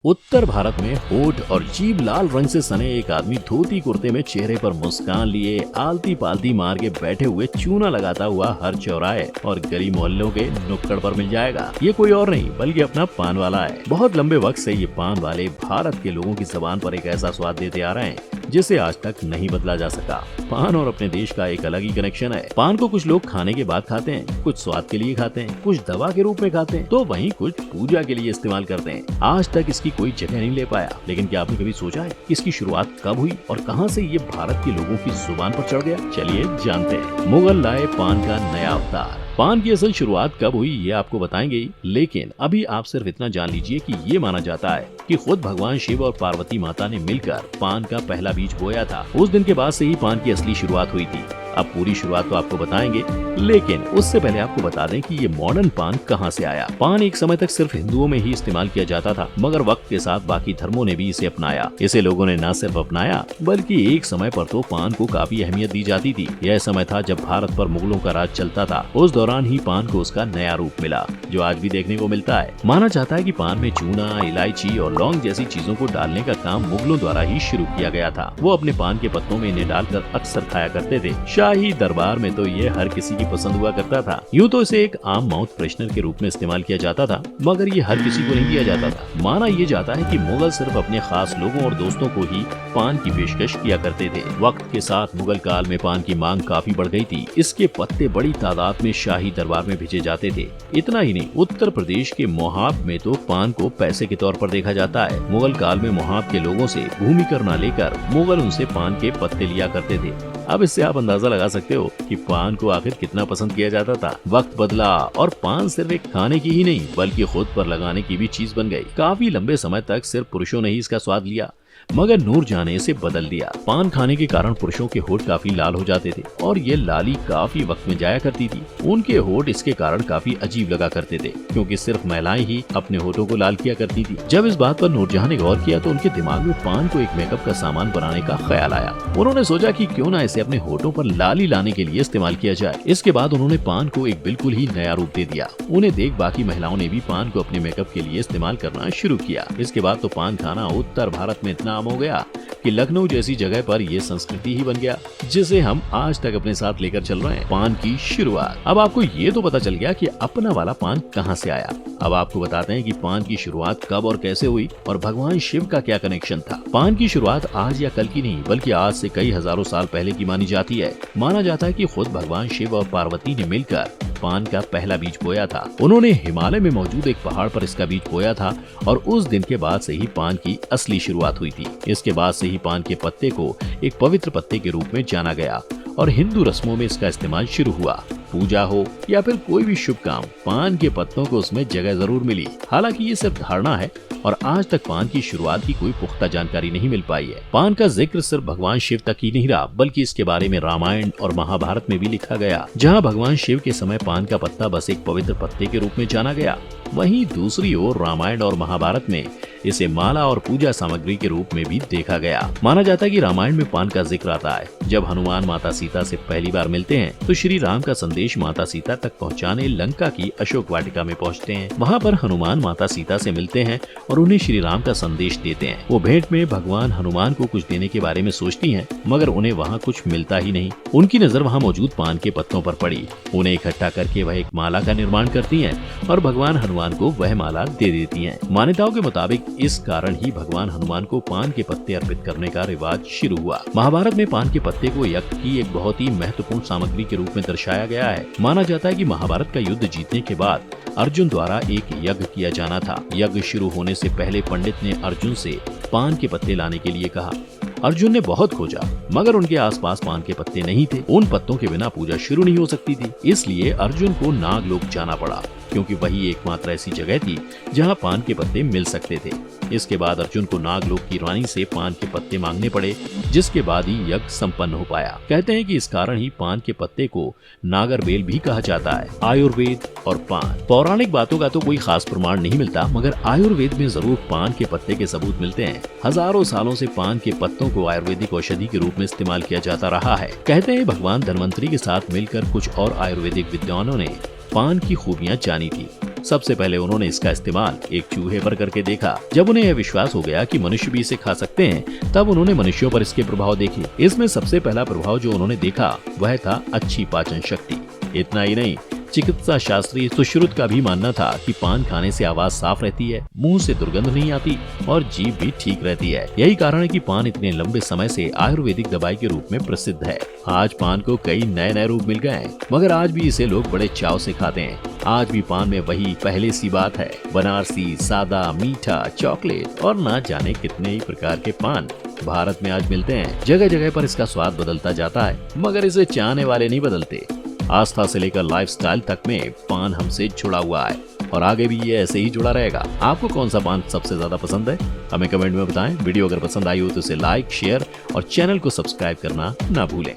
उत्तर भारत में होठ और जीभ लाल रंग से सने एक आदमी धोती कुर्ते में चेहरे पर मुस्कान लिए आलती पालती मार के बैठे हुए चूना लगाता हुआ हर चौराहे और गली मोहल्लों के नुक्कड़ पर मिल जाएगा। ये कोई और नहीं बल्कि अपना पान वाला है। बहुत लंबे वक्त से ये पान वाले भारत के लोगों की जबान पर एक ऐसा स्वाद देते आ रहे हैं जिसे आज तक नहीं बदला जा सका। पान और अपने देश का एक अलग ही कनेक्शन है। पान को कुछ लोग खाने के बाद खाते हैं, कुछ स्वाद के लिए खाते हैं, कुछ दवा के रूप में खाते हैं, तो वहीं कुछ पूजा के लिए इस्तेमाल करते हैं। आज तक इसकी कोई जगह नहीं ले पाया। लेकिन क्या आपने कभी सोचा है कि इसकी शुरुआत कब हुई और कहां से ये भारत के लोगों की जुबान पर चढ़ गया? चलिए जानते हैं। मुगल लाए पान का नया अवतार। पान की असल शुरुआत कब हुई ये आपको बताएंगे ही, लेकिन अभी आप सिर्फ इतना जान लीजिए कि ये माना जाता है कि खुद भगवान शिव और पार्वती माता ने मिलकर पान का पहला बीज बोया था। उस दिन के बाद से ही पान की असली शुरुआत हुई थी। अब पूरी शुरुआत तो आपको बताएंगे, लेकिन उससे पहले आपको बता दें कि ये मॉडर्न पान कहां से आया। पान एक समय तक सिर्फ हिंदुओं में ही इस्तेमाल किया जाता था, मगर वक्त के साथ बाकी धर्मों ने भी इसे अपनाया। इसे लोगों ने न सिर्फ अपनाया बल्कि एक समय पर तो पान को काफी अहमियत दी जाती थी। यह समय था जब भारत पर मुगलों का राज चलता था। उस दौरान ही पान को उसका नया रूप मिला, जो आज भी देखने को मिलता है। माना जाता है कि पान में चूना, इलायची और लौंग जैसी चीजों को डालने का काम मुगलों द्वारा ही शुरू किया गया था। वो अपने पान के पत्तों में इन्हें डालकर अक्सर खाया करते थे। शाही दरबार में तो ये हर किसी की पसंद हुआ करता था। यूँ तो इसे एक आम माउथ फ्रेशनर के रूप में इस्तेमाल किया जाता था, मगर ये हर किसी को नहीं दिया जाता था। माना ये जाता है कि मुगल सिर्फ अपने खास लोगों और दोस्तों को ही पान की पेशकश किया करते थे। वक्त के साथ मुगल काल में पान की मांग काफी बढ़ गई थी। इसके पत्ते बड़ी तादाद में शाही दरबार में भेजे जाते थे। इतना ही नहीं, उत्तर प्रदेश के मोहाब में तो पान को पैसे के तौर पर देखा जाता है। मुगल काल में मोहाब के लोगों से भूमि कर न लेकर मुगल उनसे पान के पत्ते लिया करते थे। अब इससे आप अंदाजा लगा सकते हो कि पान को आखिर कितना पसंद किया जाता था। वक्त बदला और पान सिर्फ एक खाने की ही नहीं बल्कि खुद पर लगाने की भी चीज बन गई। काफी लंबे समय तक सिर्फ पुरुषों ने ही इसका स्वाद लिया, मगर नूरजहां ने इसे बदल दिया। पान खाने के कारण पुरुषों के होठ काफी लाल हो जाते थे और ये लाली काफी वक्त में जाया करती थी। उनके होठ इसके कारण काफी अजीब लगा करते थे, क्योंकि सिर्फ महिलाएं ही अपने होठों को लाल किया करती थी। जब इस बात पर नूरजहां ने गौर किया तो उनके दिमाग में पान को एक मेकअप का सामान बनाने का ख्याल आया। उन्होंने सोचा कि क्यों ना इसे अपने होठों पर लाली लाने के लिए इस्तेमाल किया जाए। इसके बाद उन्होंने पान को एक बिल्कुल ही नया रूप दे दिया। उन्हें देख बाकी महिलाओं ने भी पान को अपने मेकअप के लिए इस्तेमाल करना शुरू किया। इसके बाद तो पान खाना उत्तर भारत में इतना आम हो गया कि लखनऊ जैसी जगह पर यह संस्कृति ही बन गया, जिसे हम आज तक अपने साथ लेकर चल रहे हैं। पान की शुरुआत। अब आपको ये तो पता चल गया कि अपना वाला पान कहां से आया। अब आपको बताते हैं कि पान की शुरुआत कब और कैसे हुई और भगवान शिव का क्या कनेक्शन था। पान की शुरुआत आज या कल की नहीं बल्कि आज से कई हजारों साल पहले की मानी जाती है। माना जाता है कि खुद भगवान शिव और पार्वती ने मिलकर पान का पहला बीज बोया था। उन्होंने हिमालय में मौजूद एक पहाड़ पर इसका बीज बोया था और उस दिन के बाद से ही पान की असली शुरुआत हुई थी। इसके बाद से ही पान के पत्ते को एक पवित्र पत्ते के रूप में जाना गया और हिंदू रस्मों में इसका इस्तेमाल शुरू हुआ। पूजा हो या फिर कोई भी शुभ काम, पान के पत्तों को उसमें जगह जरूर मिली। हालांकि ये सिर्फ धारणा है और आज तक पान की शुरुआत की कोई पुख्ता जानकारी नहीं मिल पाई है। पान का जिक्र सिर्फ भगवान शिव तक ही नहीं रहा बल्कि इसके बारे में रामायण और महाभारत में भी लिखा गया, जहां भगवान शिव के समय पान का पत्ता बस एक पवित्र पत्ते के रूप में जाना गया। वहीं दूसरी ओर रामायण और महाभारत में इसे माला और पूजा सामग्री के रूप में भी देखा गया। माना जाता है कि रामायण में पान का जिक्र आता है। जब हनुमान माता सीता से पहली बार मिलते हैं तो श्री राम का संदेश माता सीता तक पहुंचाने लंका की अशोक वाटिका में पहुंचते हैं। वहां पर हनुमान माता सीता से मिलते हैं और उन्हें श्री राम का संदेश देते हैं। वो भेंट में भगवान हनुमान को कुछ देने के बारे में सोचती हैं, मगर उन्हें वहाँ कुछ मिलता ही नहीं। उनकी नजर वहाँ मौजूद पान के पत्तों पर पड़ी। उन्हें इकट्ठा करके वह एक माला का निर्माण करती हैं और भगवान हनुमान को वह माला दे देती हैं। मान्यताओं के मुताबिक इस कारण ही भगवान हनुमान को पान के पत्ते अर्पित करने का रिवाज शुरू हुआ। महाभारत में पान के पत्ते को यज्ञ की एक बहुत ही महत्वपूर्ण सामग्री के रूप में दर्शाया गया है। माना जाता है कि महाभारत का युद्ध जीतने के बाद अर्जुन द्वारा एक यज्ञ किया जाना था। यज्ञ शुरू होने से पहले पंडित ने अर्जुन से पान के पत्ते लाने के लिए कहा। अर्जुन ने बहुत खोजा, मगर उनके आसपास पान के पत्ते नहीं थे। उन पत्तों के बिना पूजा शुरू नहीं हो सकती थी। इसलिए अर्जुन को नागलोक जाना पड़ा, क्योंकि वही एकमात्र ऐसी जगह थी जहां पान के पत्ते मिल सकते थे। इसके बाद अर्जुन को नागलोक की रानी से पान के पत्ते मांगने पड़े, जिसके बाद ही यज्ञ संपन्न हो पाया। कहते हैं कि इस कारण ही पान के पत्ते को नागरबेल भी कहा जाता है। आयुर्वेद और पान। पौराणिक बातों का तो कोई खास प्रमाण नहीं मिलता, मगर आयुर्वेद में जरूर पान के पत्ते के सबूत मिलते हैं। हजारों सालों से पान के पत्तों को आयुर्वेदिक औषधि के रूप में इस्तेमाल किया जाता रहा है। कहते हैं भगवान धन्वंतरी के साथ मिलकर कुछ और आयुर्वेदिक विद्वानों ने पान की खूबियां जानी थी। सबसे पहले उन्होंने इसका इस्तेमाल एक चूहे पर करके देखा। जब उन्हें यह विश्वास हो गया कि मनुष्य भी इसे खा सकते हैं, तब उन्होंने मनुष्यों पर इसके प्रभाव देखे। इसमें सबसे पहला प्रभाव जो उन्होंने देखा वह था अच्छी पाचन शक्ति। इतना ही नहीं, चिकित्सा शास्त्री सुश्रुत का भी मानना था कि पान खाने से आवाज साफ रहती है, मुंह से दुर्गंध नहीं आती और जीभ भी ठीक रहती है। यही कारण है कि पान इतने लंबे समय से आयुर्वेदिक दवाई के रूप में प्रसिद्ध है। आज पान को कई नए नए रूप मिल गए हैं, मगर आज भी इसे लोग बड़े चाव से खाते हैं। आज भी पान में वही पहले सी बात है, बनारसी, सादा, मीठा, चॉकलेट और ना जाने कितने ही प्रकार के पान भारत में आज मिलते हैं। जगह जगह पर इसका स्वाद बदलता जाता है, मगर इसे चाहने वाले नहीं बदलते। आस्था से लेकर लाइफस्टाइल तक में पान हमसे जुड़ा हुआ है और आगे भी ये ऐसे ही जुड़ा रहेगा। आपको कौन सा पान सबसे ज्यादा पसंद है, हमें कमेंट में बताएं। वीडियो अगर पसंद आई हो तो इसे लाइक, शेयर और चैनल को सब्सक्राइब करना ना भूलें।